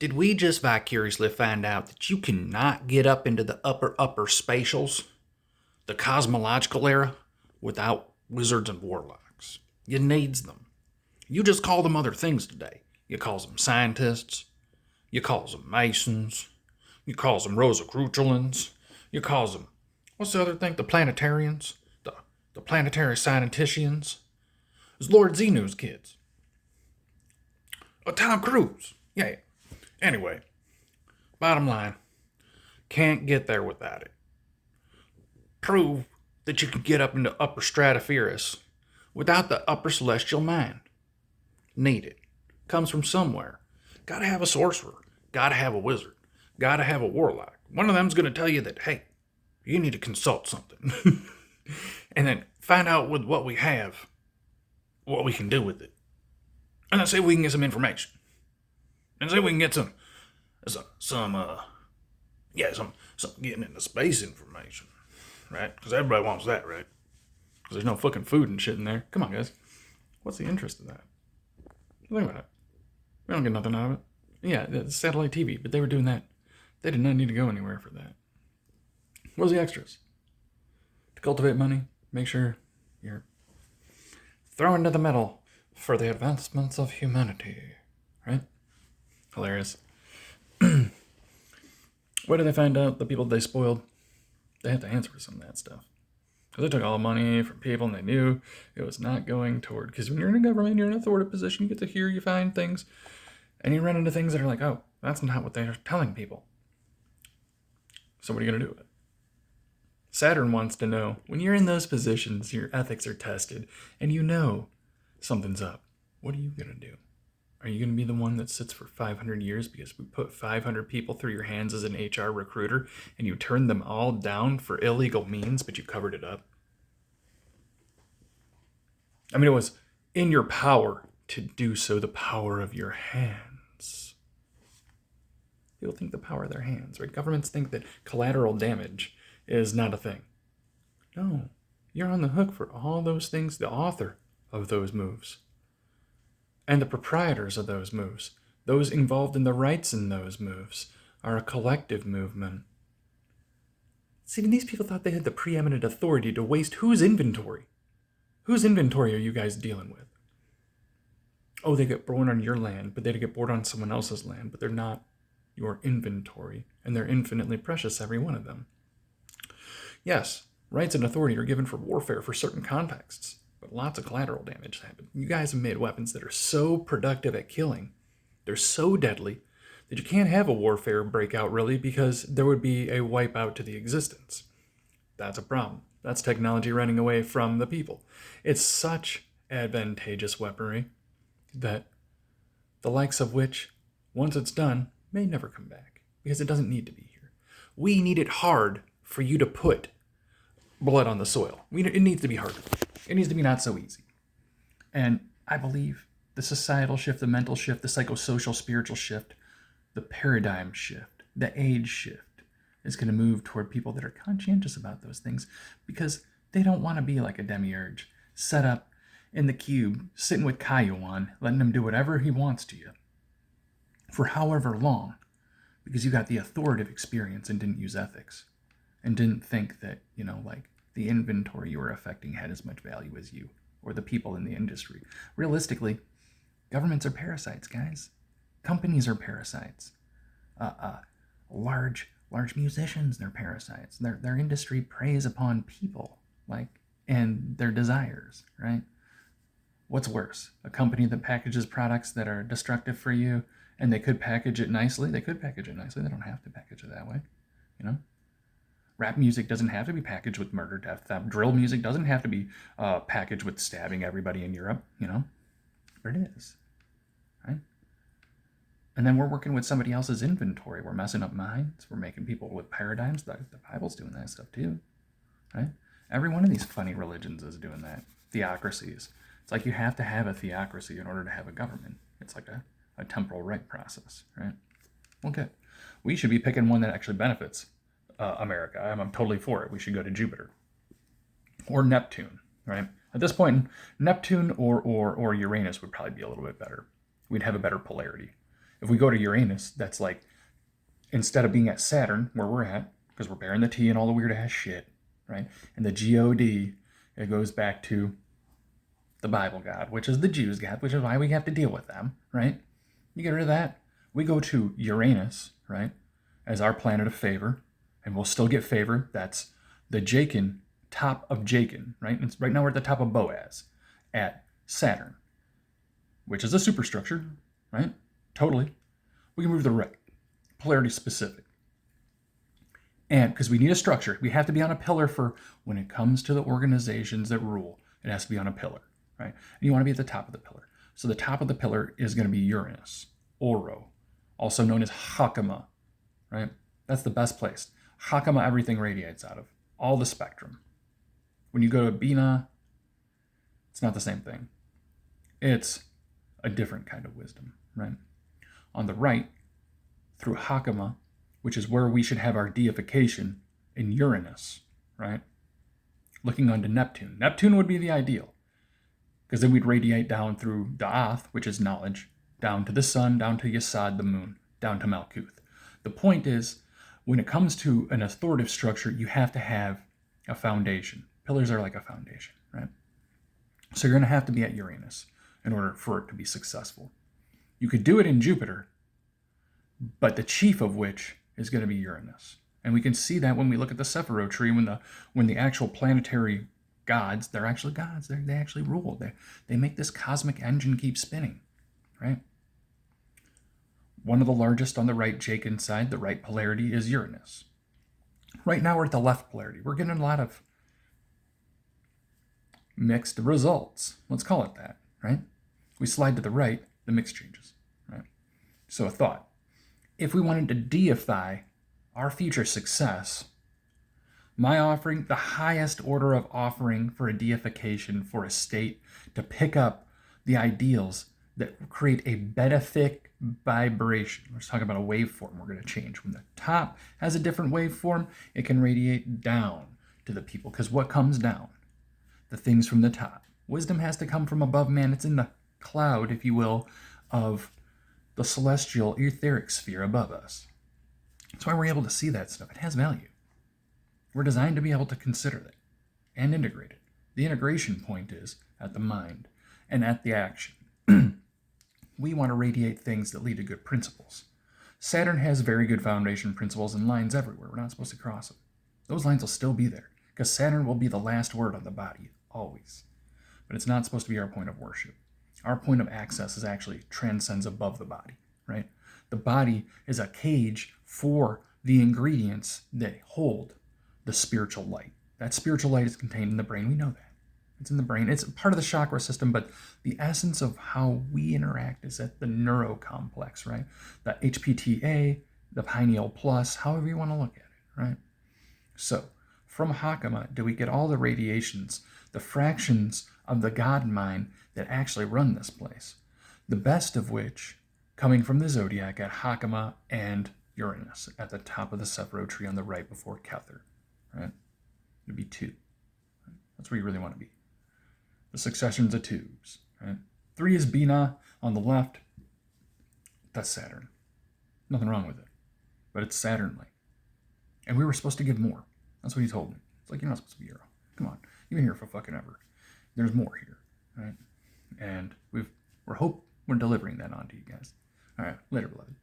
Did we just vicariously find out that you cannot get up into the upper spatials, the cosmological era, without wizards and warlocks? You needs them. You just call them other things today. You calls them scientists. You calls them masons. You calls them Rosicrucians. You calls them, what's the other thing? The planetarians. The planetary scienticians. It's Lord Xenu's kids. Tom Cruise. Yeah. Anyway, bottom line, can't get there without it. Prove that you can get up into upper stratospheres without the upper celestial mind. Need it. Comes from somewhere. Gotta have a sorcerer. Gotta have a wizard. Gotta have a warlock. One of them's gonna tell you that, hey, you need to consult something. And then find out with what we have, what we can do with it. And then say we can get some information. And say we can get some getting into space information. Right? Because everybody wants that, right? Because there's no fucking food and shit in there. Come on, guys. What's the interest in that? Think about it. We don't get nothing out of it. Yeah, it's satellite TV, but they were doing that. They did not need to go anywhere for that. What was the extras? To cultivate money, make sure you're throwing to the metal for the advancements of humanity. Right? Hilarious. Where did they find out the people they spoiled? They have to answer for some of that stuff. Because they took all the money from people and they knew it was not going toward... Because when you're in a government, you're in an authoritative position, you get to hear, you find things, and you run into things that are like, oh, that's not what they're telling people. So what are you going to do with it? Saturn wants to know, when you're in those positions, your ethics are tested, and you know something's up. What are you going to do? Are you going to be the one that sits for 500 years because we put 500 people through your hands as an HR recruiter and you turned them all down for illegal means, but you covered it up? I mean, it was in your power to do so, the power of your hands. People think the power of their hands, right? Governments think that collateral damage is not a thing. No, you're on the hook for all those things, the author of those moves. And the proprietors of those moves, those involved in the rights in those moves, are a collective movement. See, these people thought they had the preeminent authority to waste whose inventory? Whose inventory are you guys dealing with? Oh, they get born on your land, but they get born on someone else's land, but they're not your inventory, and they're infinitely precious, every one of them. Yes, rights and authority are given for warfare for certain contexts. But lots of collateral damage happens. You guys have made weapons that are so productive at killing, they're so deadly, that you can't have a warfare breakout really because there would be a wipeout to the existence. That's a problem. That's technology running away from the people. It's such advantageous weaponry that the likes of which, once it's done, may never come back because it doesn't need to be here. We need it hard for you to put blood on the soil. It needs to be harder. It needs to be not so easy. And I believe the societal shift, the mental shift, the psychosocial, spiritual shift, the paradigm shift, the age shift is going to move toward people that are conscientious about those things because they don't want to be like a demiurge, set up in the cube, sitting with Caillou on, letting him do whatever he wants to you for however long because you got the authoritative experience and didn't use ethics and didn't think that, like, the inventory you were affecting had as much value as you or the people in the industry. Realistically, governments are parasites, guys. Companies are parasites. Large musicians, they're parasites. Their industry preys upon people, and their desires, right? What's worse? A company that packages products that are destructive for you, and they could package it nicely. They could package it nicely. They don't have to package it that way, Rap music doesn't have to be packaged with murder, death, theft. Drill music doesn't have to be packaged with stabbing everybody in Europe, But it is, right? And then we're working with somebody else's inventory. We're messing up minds. We're making people with paradigms. The Bible's doing that stuff too, right? Every one of these funny religions is doing that. Theocracies. It's like you have to have a theocracy in order to have a government. It's like a temporal right process, right? Okay. We should be picking one that actually benefits America. I'm totally for it. We should go to Jupiter or Neptune, right? At this point, Neptune or Uranus would probably be a little bit better. We'd have a better polarity. If we go to Uranus, that's like, instead of being at Saturn, where we're at, because we're bearing the T and all the weird ass shit, right? And the God, it goes back to the Bible God, which is the Jews' God, which is why we have to deal with them, right? You get rid of that. We go to Uranus, right, as our planet of favor, and we'll still get favor. That's the Jachin, top of Jachin, right? And right now we're at the top of Boaz, at Saturn, which is a superstructure, right? Totally. We can move to the right, polarity specific. And because we need a structure, we have to be on a pillar for when it comes to the organizations that rule, it has to be on a pillar, right? And you want to be at the top of the pillar. So the top of the pillar is going to be Uranus, Oro, also known as Hakama, right? That's the best place. Hakama, everything radiates out of, all the spectrum. When you go to Bina, it's not the same thing. It's a different kind of wisdom, right? On the right, through Hakama, which is where we should have our deification, in Uranus, right? Looking onto Neptune. Neptune would be the ideal, because then we'd radiate down through Da'ath, which is knowledge, down to the sun, down to Yesod, the moon, down to Malkuth. The point is, when it comes to an authoritative structure, you have to have a foundation. Pillars are like a foundation, right? So you're going to have to be at Uranus in order for it to be successful. You could do it in Jupiter, but the chief of which is going to be Uranus. And we can see that when we look at the sefirot tree, when the actual planetary gods, they're actually gods, they actually rule. They make this cosmic engine keep spinning, right? One of the largest on the right Jachin side, the right polarity, is Uranus. Right now we're at the left polarity. We're getting a lot of mixed results. Let's call it that, right? We slide to the right, the mix changes, right? So a thought. If we wanted to deify our future success, my offering, the highest order of offering for a deification for a state to pick up the ideals that create a benefic vibration. Let's talk about a waveform we're going to change. When the top has a different waveform, it can radiate down to the people. Because what comes down? The things from the top. Wisdom has to come from above man. It's in the cloud, if you will, of the celestial etheric sphere above us. That's why we're able to see that stuff. It has value. We're designed to be able to consider it and integrate it. The integration point is at the mind and at the action. We want to radiate things that lead to good principles. Saturn has very good foundation principles and lines everywhere. We're not supposed to cross them. Those lines will still be there because Saturn will be the last word on the body, always. But it's not supposed to be our point of worship. Our point of access is actually transcends above the body, right? The body is a cage for the ingredients that hold the spiritual light. That spiritual light is contained in the brain. We know that. It's in the brain. It's part of the chakra system, but the essence of how we interact is at the neurocomplex, right? The HPTA, the pineal plus, however you want to look at it, right? So, from Hakama, do we get all the radiations, the fractions of the God mind that actually run this place? The best of which coming from the zodiac at Hakama and Uranus at the top of the sefirot tree on the right before Kether, right? It'd be 2. Right? That's where you really want to be. The successions of 2s, right? 3 is Bina on the left. That's Saturn. Nothing wrong with it. But it's Saturn-like. And we were supposed to give more. That's what he told me. It's like, you're not supposed to be hero. Come on. You've been here for fucking ever. There's more here, right? And we're delivering that on to you guys. All right. Later, beloved.